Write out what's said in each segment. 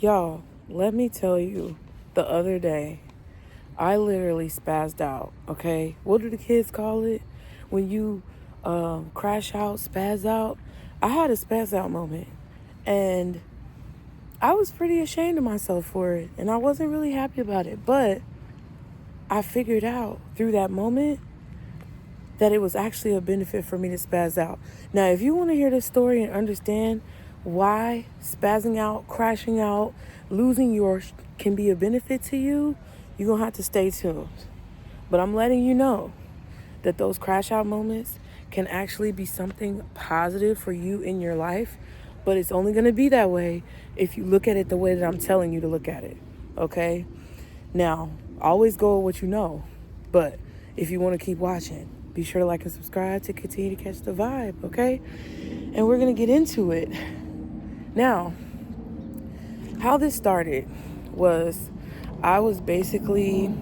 Y'all, let me tell you, the other day, I literally spazzed out, okay? What do the kids call it? When you crash out, spaz out? I had a spaz out moment. And I was pretty ashamed of myself for it. And I wasn't really happy about it. But I figured out through that moment that it was actually a benefit for me to spaz out. Now, if you want to hear this story and understand why spazzing out, crashing out, losing yours can be a benefit to you, you're going to have to stay tuned. But I'm letting you know that those crash out moments can actually be something positive for you in your life, but it's only going to be that way if you look at it the way that I'm telling you to look at it, okay? Now, always go with what you know, but if you want to keep watching, be sure to like and subscribe to continue to catch the vibe, okay? And we're going to get into it. Now, how this started was I was basically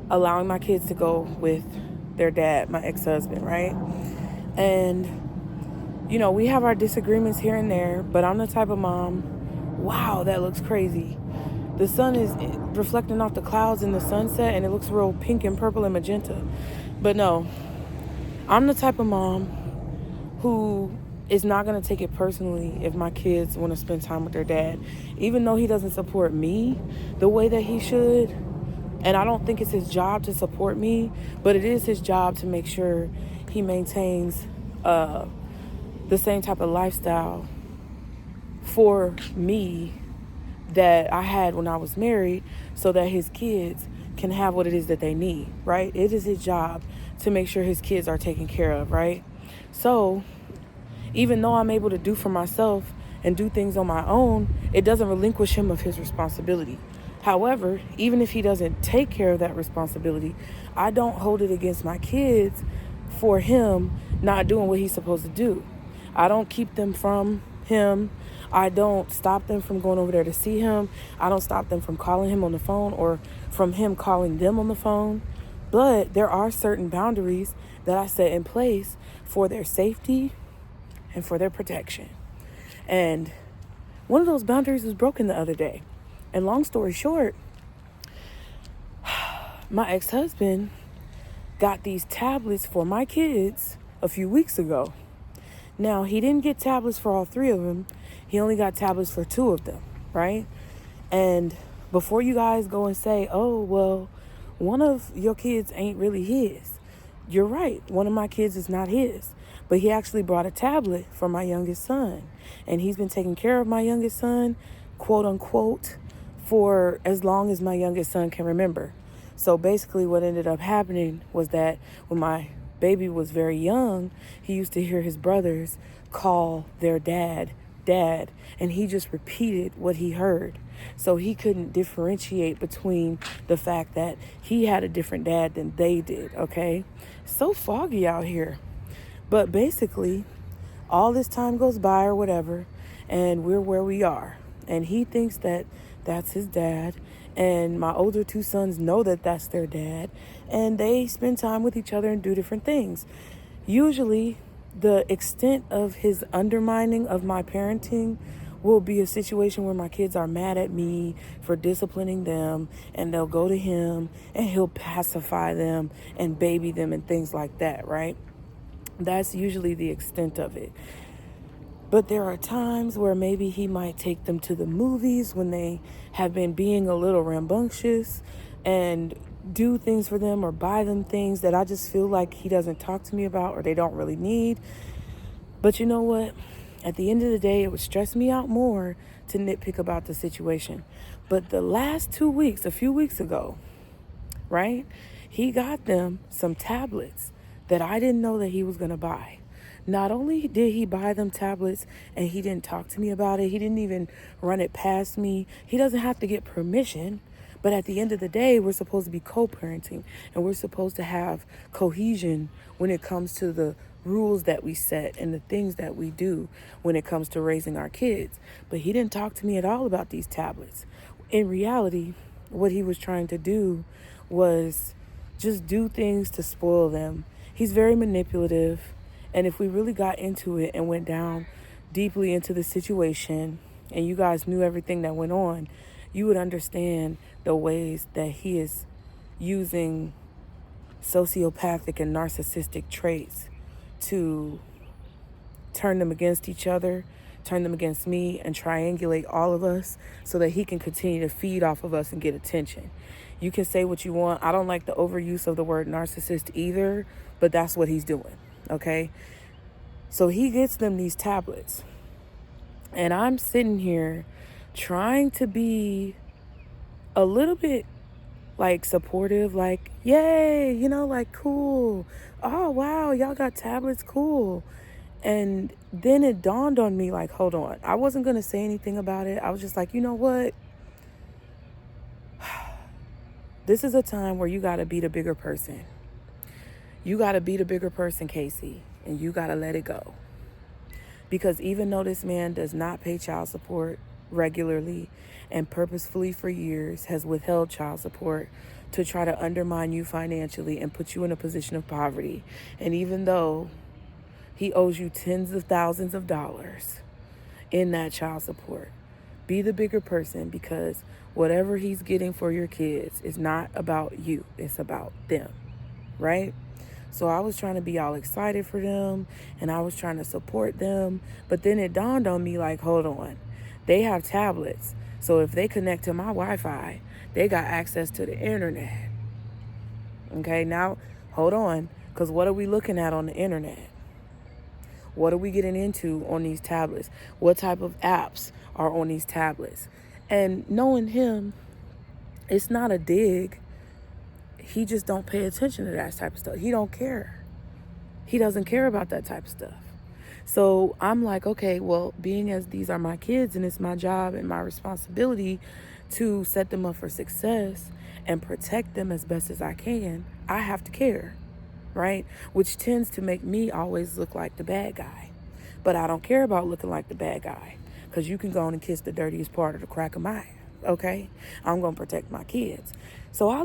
allowing my kids to go with their dad, my ex-husband, right? And, you know, we have our disagreements here and there, but I'm the type of mom, wow, that looks crazy. The sun is reflecting off the clouds in the sunset, and it looks real pink and purple and magenta. But no, I'm the type of mom who is not going to take it personally if my kids want to spend time with their dad, even though he doesn't support me the way that he should. And I don't think it's his job to support me, but it is his job to make sure he maintains the same type of lifestyle for me that I had when I was married, so that his kids can have what it is that they need, right? It is his job to make sure his kids are taken care of, right? So even though I'm able to do for myself and do things on my own, it doesn't relinquish him of his responsibility. However, even if he doesn't take care of that responsibility, I don't hold it against my kids for him not doing what he's supposed to do. I don't keep them from him. I don't stop them from going over there to see him. I don't stop them from calling him on the phone or from him calling them on the phone. But there are certain boundaries that I set in place for their safety and for their protection. And one of those boundaries was broken the other day. And long story short, my ex-husband got these tablets for my kids a few weeks ago. Now, he didn't get tablets for all three of them. He only got tablets for two of them, right? And before you guys go and say, oh, well, one of your kids ain't really his. You're right. One of my kids is not his. But he actually brought a tablet for my youngest son. And he's been taking care of my youngest son, quote unquote, for as long as my youngest son can remember. So basically what ended up happening was that when my baby was very young, he used to hear his brothers call their dad, and he just repeated what he heard. So he couldn't differentiate between the fact that he had a different dad than they did, okay? So foggy out here. But basically, all this time goes by or whatever, and we're where we are. And he thinks that that's his dad, and my older two sons know that that's their dad, and they spend time with each other and do different things. Usually, the extent of his undermining of my parenting will be a situation where my kids are mad at me for disciplining them, and they'll go to him and he'll pacify them and baby them and things like that, right? That's usually the extent of it. But there are times where maybe he might take them to the movies when they have been being a little rambunctious, and do things for them or buy them things that I just feel like he doesn't talk to me about or they don't really need. But you know what? At the end of the day, it would stress me out more to nitpick about the situation. But the last 2 weeks, a few weeks ago, right, he got them some tablets that I didn't know that he was going to buy. Not only did he buy them tablets and he didn't talk to me about it, he didn't even run it past me. He doesn't have to get permission. But at the end of the day, we're supposed to be co-parenting, and we're supposed to have cohesion when it comes to the rules that we set and the things that we do when it comes to raising our kids. But he didn't talk to me at all about these tablets. In reality, what he was trying to do was just do things to spoil them. He's very manipulative. And if we really got into it and went down deeply into the situation, and you guys knew everything that went on, you would understand the ways that he is using sociopathic and narcissistic traits to turn them against each other, turn them against me, and triangulate all of us so that he can continue to feed off of us and get attention. You can say what you want. I don't like the overuse of the word narcissist either, but that's what he's doing, okay? So he gets them these tablets, and I'm sitting here trying to be a little bit like supportive, like, yay, like, cool. Oh, wow, y'all got tablets, cool. And then it dawned on me, like, hold on. I wasn't going to say anything about it. I was just like, you know what? This is a time where you got to be the bigger person. You got to be the bigger person, Casey, and you got to let it go. Because even though this man does not pay child support regularly and purposefully for years has withheld child support to try to undermine you financially and put you in a position of poverty, and even though he owes you tens of thousands of dollars in that child support, be the bigger person, because whatever he's getting for your kids is not about you. It's about them, right? So I was trying to be all excited for them, and I was trying to support them. But then it dawned on me, like, hold on. They have tablets. So if they connect to my Wi-Fi, they got access to the internet. Okay, now, hold on. Because what are we looking at on the internet? What are we getting into on these tablets? What type of apps are on these tablets? And knowing him, it's not a dig. He just don't pay attention to that type of stuff. He don't care. He doesn't care about that type of stuff. So I'm like, okay, well, being as these are my kids and it's my job and my responsibility to set them up for success and protect them as best as I can, I have to care, right? Which tends to make me always look like the bad guy. But I don't care about looking like the bad guy, because you can go on and kiss the dirtiest part of the crack of my eye, okay? I'm going to protect my kids. So I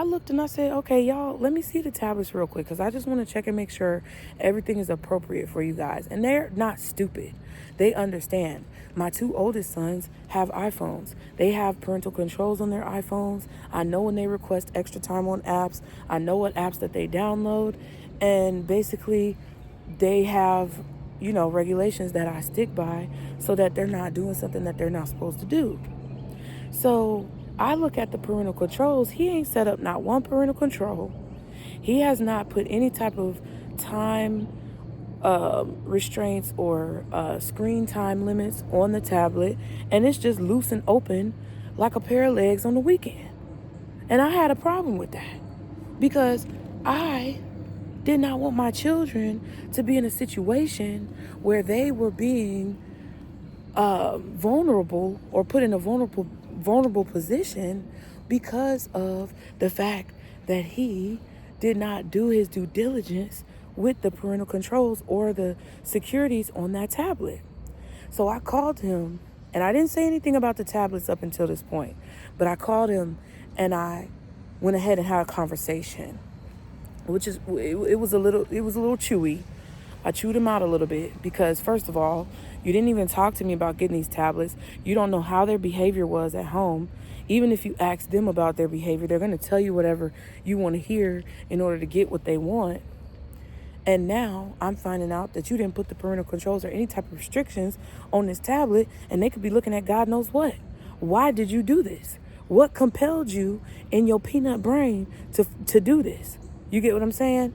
looked and I said, okay, y'all, let me see the tablets real quick, because I just want to check and make sure everything is appropriate for you guys. And they're not stupid. They understand. My two oldest sons have iPhones. They have parental controls on their iPhones. I know when they request extra time on apps. I know what apps that they download. And basically, they have, regulations that I stick by so that they're not doing something that they're not supposed to do. So I look at the parental controls. He ain't set up not one parental control. He has not put any type of time restraints or screen time limits on the tablet. And it's just loose and open like a pair of legs on the weekend. And I had a problem with that, because I did not want my children to be in a situation where they were being vulnerable or put in a vulnerable position because of the fact that he did not do his due diligence with the parental controls or the securities on that tablet. So I called him, and I didn't say anything about the tablets up until this point, but I called him and I went ahead and had a conversation, which is, it was a little chewy. I chewed him out a little bit because, first of all, you didn't even talk to me about getting these tablets. You don't know how their behavior was at home. Even if you ask them about their behavior, they're going to tell you whatever you want to hear in order to get what they want. And now I'm finding out that you didn't put the parental controls or any type of restrictions on this tablet, and they could be looking at God knows what. Why did you do this? What compelled you in your peanut brain to do this? You get what I'm saying?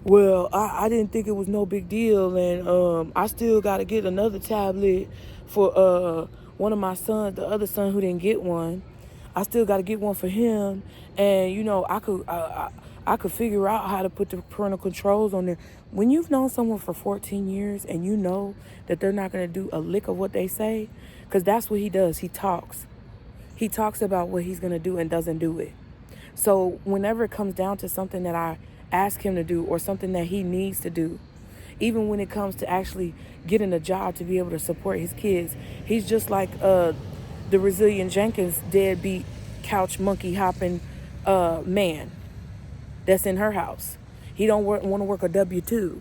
Well, I didn't think it was no big deal, and I still got to get another tablet for one of my sons, the other son who didn't get one. I still got to get one for him, and I could figure out how to put the parental controls on there. When you've known someone for 14 years and you know that they're not going to do a lick of what they say, because that's what he does. He talks. He talks about what he's going to do and doesn't do it. So whenever it comes down to something that I ask him to do or something that he needs to do, even when it comes to actually getting a job to be able to support his kids, he's just like the Resilient Jenkins deadbeat couch monkey hopping man that's in her house. He don't want to work a W-2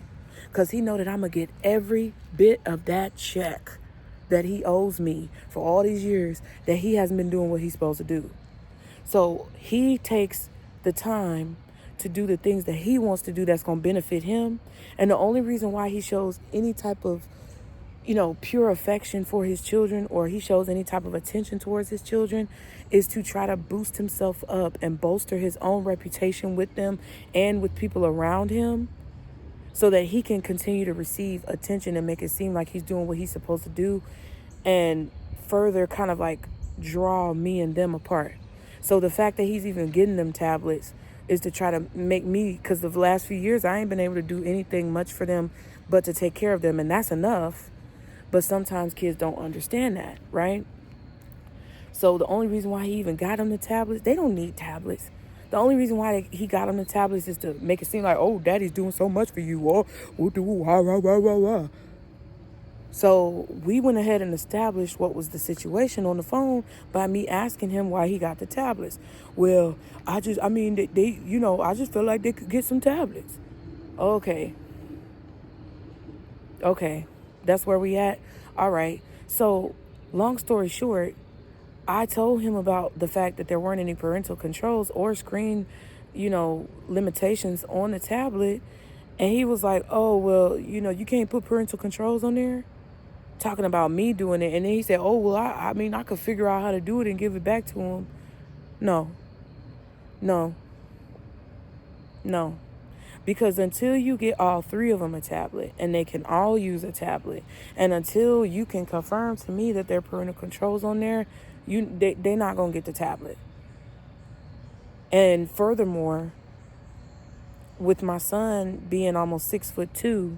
because he know that I'm going to get every bit of that check. that he owes me for all these years that he hasn't been doing what he's supposed to do. So he takes the time to do the things that he wants to do that's going to benefit him. And the only reason why he shows any type of, pure affection for his children, or he shows any type of attention towards his children, is to try to boost himself up and bolster his own reputation with them and with people around him, so that he can continue to receive attention and make it seem like he's doing what he's supposed to do, and further kind of like draw me and them apart. So the fact that he's even getting them tablets is to try to make me, because the last few years I ain't been able to do anything much for them but to take care of them, and that's enough. But sometimes kids don't understand that, right? So the only reason why he even got them the tablets, they don't need tablets. The only reason why he got them the tablets is to make it seem like, oh, daddy's doing so much for you. Oh, So we went ahead and established what was the situation on the phone by me asking him why he got the tablets. Well, I just feel like they could get some tablets. Okay. That's where we at. All right. So long story short, I told him about the fact that there weren't any parental controls or screen, limitations on the tablet. And he was like, oh, well, you can't put parental controls on there. Talking about me doing it. And then he said, oh, well, I could figure out how to do it and give it back to him. No. Because until you get all three of them a tablet, and they can all use a tablet, and until you can confirm to me that there are parental controls on there, they're not going to get the tablet. And furthermore, with my son being almost 6'2",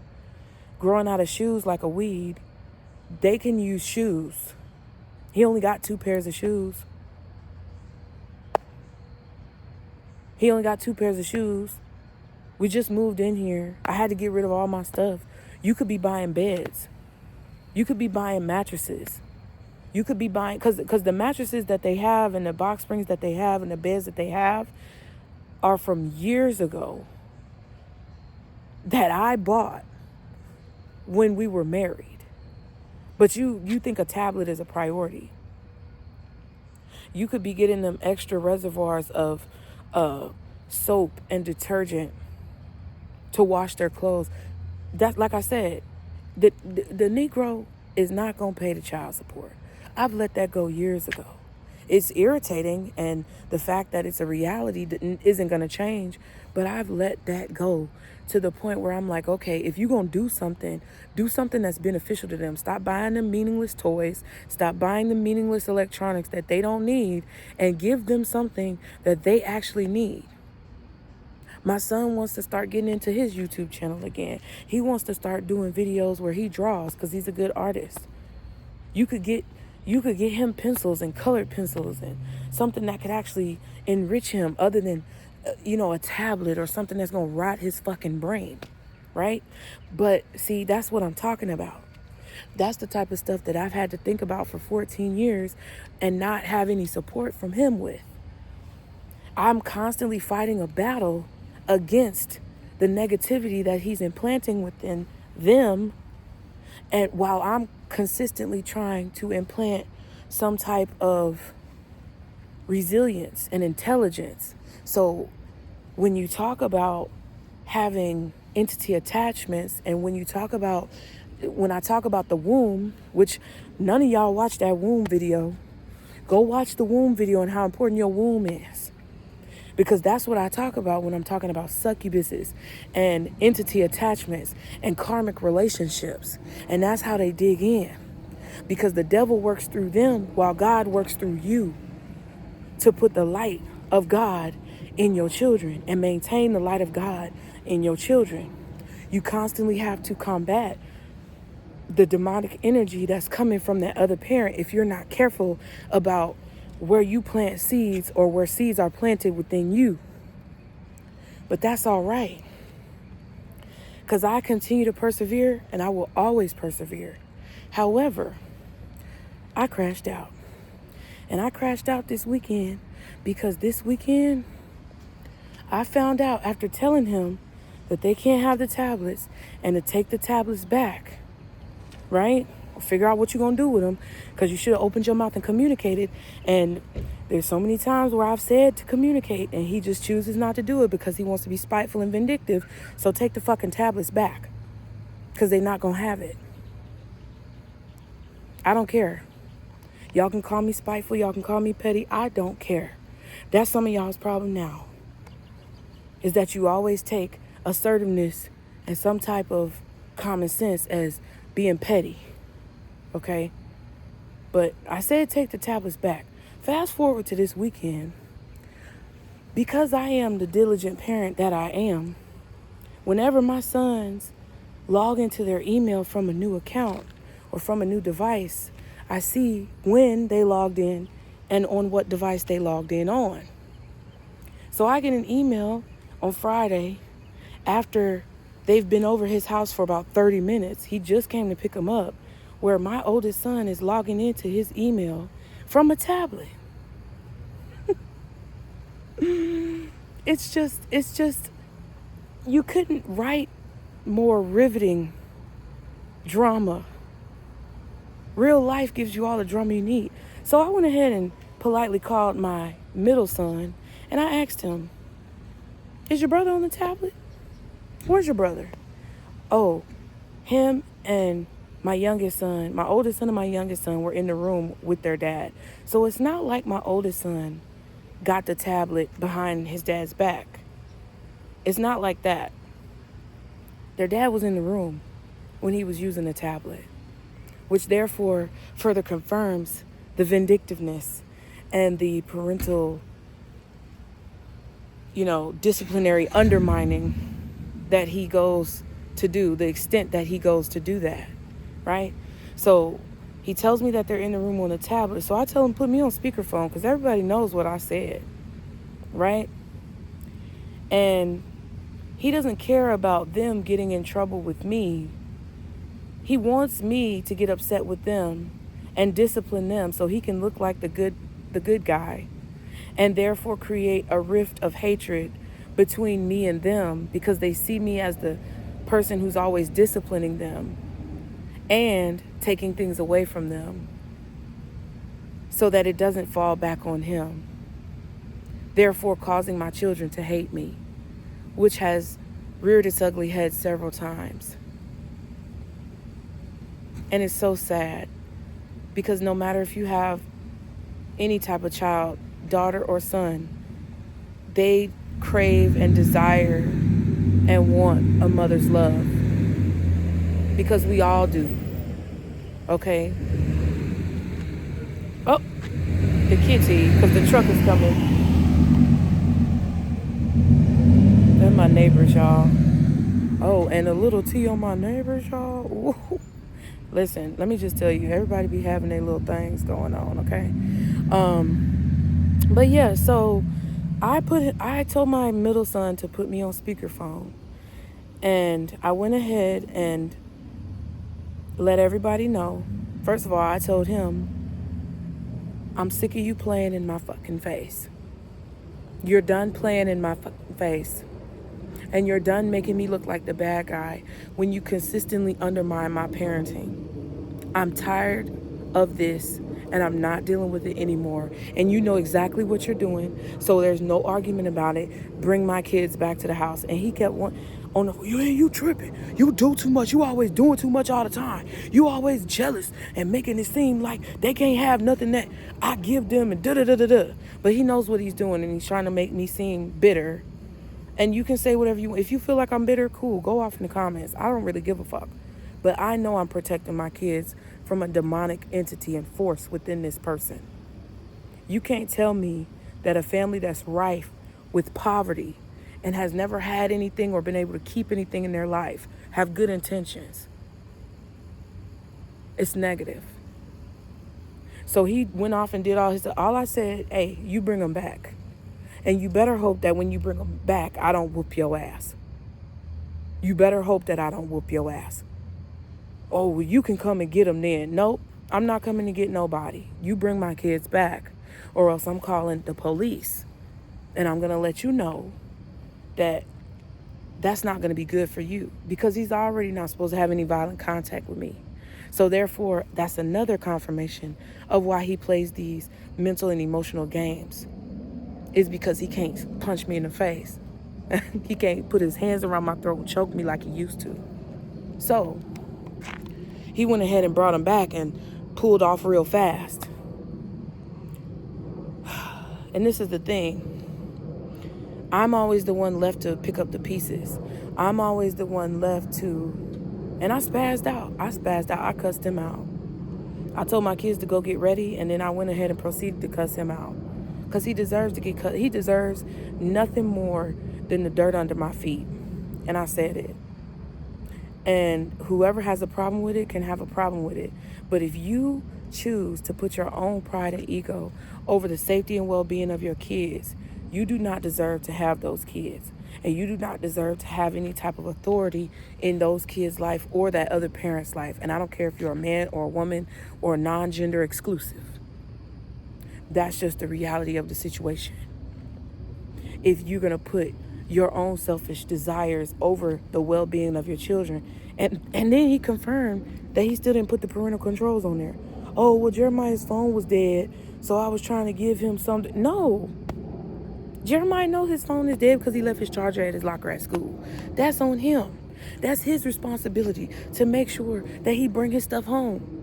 growing out of shoes like a weed, they can use shoes. He only got 2 pairs of shoes. We just moved in here. I had to get rid of all my stuff. You could be buying beds. You could be buying mattresses. You could be buying, because the mattresses that they have and the box springs that they have and the beds that they have are from years ago that I bought when we were married. But you think a tablet is a priority. You could be getting them extra reservoirs of soap and detergent to wash their clothes. That's, like I said, the Negro is not going to pay the child support. I've let that go years ago. It's irritating, and the fact that it's a reality isn't going to change, but I've let that go to the point where I'm like, okay, if you're going to do something that's beneficial to them. Stop buying them meaningless toys. Stop buying them meaningless electronics that they don't need, and give them something that they actually need. My son wants to start getting into his YouTube channel again. He wants to start doing videos where he draws because he's a good artist. You could get him pencils and colored pencils and something that could actually enrich him other than, a tablet or something that's going to rot his fucking brain, right? But see, that's what I'm talking about. That's the type of stuff that I've had to think about for 14 years and not have any support from him with. I'm constantly fighting a battle against the negativity that he's implanting within them, and while I'm consistently trying to implant some type of resilience and intelligence. So when you talk about having entity attachments, and when I talk about the womb, which none of y'all watch that womb video, go watch the womb video and how important your womb is. Because that's what I talk about when I'm talking about succubuses and entity attachments and karmic relationships. And that's how they dig in. Because the devil works through them while God works through you to put the light of God in your children and maintain the light of God in your children. You constantly have to combat the demonic energy that's coming from that other parent if you're not careful about where you plant seeds or where seeds are planted within you. But that's all right. Because I continue to persevere, and I will always persevere. However, I crashed out. And I crashed out this weekend because this weekend I found out, after telling him that they can't have the tablets and to take the tablets back, right? figure out what you're going to do with them, because you should have opened your mouth and communicated. And there's so many times where I've said to communicate and he just chooses not to do it because he wants to be spiteful and vindictive. So take the fucking tablets back, because they're not going to have it. I don't care. Y'all can call me spiteful. Y'all can call me petty. I don't care. That's some of y'all's problem now, is that you always take assertiveness and some type of common sense as being petty. Okay? But I said take the tablets back. Fast forward to this weekend. Because I am the diligent parent that I am, whenever my sons log into their email from a new account or from a new device, I see when they logged in and on what device they logged in on. So I get an email on Friday after they've been over his house for about 30 minutes. He just came to pick them up, where my oldest son is logging into his email from a tablet. It's just, you couldn't write more riveting drama. Real life gives you all the drama you need. So I went ahead and politely called my middle son, and I asked him, is your brother on the tablet? Where's your brother? Oh, him and my youngest son, my oldest son and my youngest son were in the room with their dad. So it's not like my oldest son got the tablet behind his dad's back. It's not like that. Their dad was in the room when he was using the tablet, which therefore further confirms the vindictiveness and the parental, disciplinary undermining that he goes to do, the extent that he goes to do that, right? So he tells me that they're in the room on the tablet. So I tell him, put me on speakerphone, because everybody knows what I said, right? And he doesn't care about them getting in trouble with me. He wants me to get upset with them and discipline them so he can look like the good guy, and therefore create a rift of hatred between me and them, because they see me as the person who's always disciplining them and taking things away from them, so that it doesn't fall back on him, therefore causing my children to hate me, which has reared its ugly head several times. And it's so sad, because no matter if you have any type of child, daughter or son, they crave and desire and want a mother's love, because we all do. Okay? Oh, the kitty, because the truck is coming. They're my neighbors, y'all. Oh, and a little tea on my neighbors, y'all. Ooh. Listen, let me just tell you, everybody be having their little things going on, okay? But yeah, so I told my middle son to put me on speakerphone, and I went ahead and let everybody know. First of all, I told him, I'm sick of you playing in my fucking face. You're done playing in my fucking face. And you're done making me look like the bad guy when you consistently undermine my parenting. I'm tired of this, and I'm not dealing with it anymore. And you know exactly what you're doing, so there's no argument about it. Bring my kids back to the house. And he kept you tripping. You do too much. You always doing too much all the time. You always jealous and making it seem like they can't have nothing that I give them and da-da-da-da-da. But he knows what he's doing, and he's trying to make me seem bitter. And you can say whatever you want. If you feel like I'm bitter, cool. Go off in the comments. I don't really give a fuck. But I know I'm protecting my kids from a demonic entity and force within this person. You can't tell me that a family that's rife with poverty and has never had anything or been able to keep anything in their life have good intentions. It's negative. So he went off and did all I said, hey, you bring them back. And you better hope that when you bring them back, I don't whoop your ass. You better hope that I don't whoop your ass. Oh, well, you can come and get them then. Nope, I'm not coming to get nobody. You bring my kids back, or else I'm calling the police. And I'm going to let you know that that's not going to be good for you, because he's already not supposed to have any violent contact with me. So therefore, that's another confirmation of why he plays these mental and emotional games. Is because he can't punch me in the face. He can't put his hands around my throat and choke me like he used to. So he went ahead and brought him back and pulled off real fast. And this is the thing. I'm always the one left to pick up the pieces. I'm always the one left to... And I spazzed out. I cussed him out. I told my kids to go get ready, and then I went ahead and proceeded to cuss him out. Because he deserves to get cut. He deserves nothing more than the dirt under my feet. And I said it. And whoever has a problem with it can have a problem with it. But if you choose to put your own pride and ego over the safety and well-being of your kids, you do not deserve to have those kids. And you do not deserve to have any type of authority in those kids' life or that other parent's life. And I don't care if you're a man or a woman or non-gender exclusive. That's just the reality of the situation. If you're going to put your own selfish desires over the well-being of your children. And then he confirmed that he still didn't put the parental controls on there. Oh, well, Jeremiah's phone was dead, so I was trying to give him something. No. Jeremiah knows his phone is dead because he left his charger at his locker at school. That's on him. That's his responsibility to make sure that he bring his stuff home.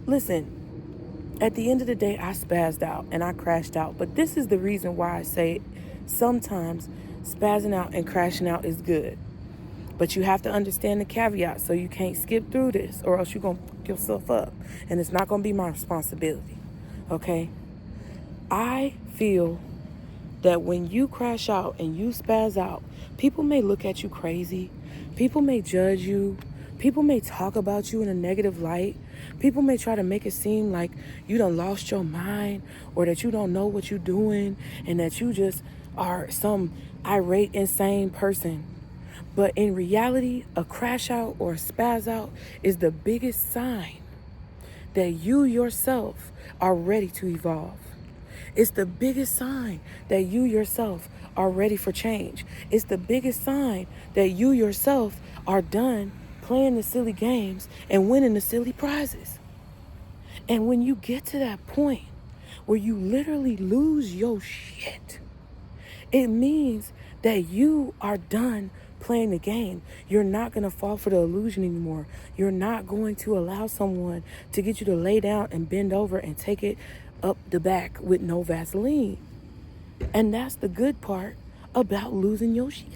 Listen, at the end of the day, I spazzed out and I crashed out. But this is the reason why I say sometimes spazzing out and crashing out is good. But you have to understand the caveat, so you can't skip through this or else you're going to fuck yourself up. And it's not going to be my responsibility. Okay? I feel that when you crash out and you spaz out, people may look at you crazy. People may judge you. People may talk about you in a negative light. People may try to make it seem like you done lost your mind or that you don't know what you're doing and that you just are some irate, insane person. But in reality, a crash out or a spaz out is the biggest sign that you yourself are ready to evolve. It's the biggest sign that you yourself are ready for change. It's the biggest sign that you yourself are done playing the silly games and winning the silly prizes. And when you get to that point where you literally lose your shit, it means that you are done playing the game. You're not going to fall for the illusion anymore. You're not going to allow someone to get you to lay down and bend over and take it up the back with no Vaseline. And that's the good part about losing your shit.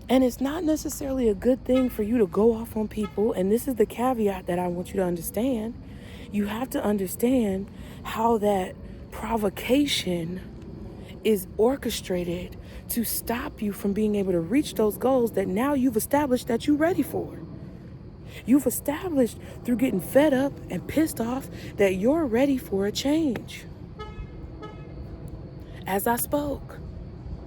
And it's not necessarily a good thing for you to go off on people. And this is the caveat that I want you to understand. You have to understand how that provocation is orchestrated to stop you from being able to reach those goals that now you've established that you're ready for. You've established through getting fed up and pissed off that you're ready for a change. As I spoke,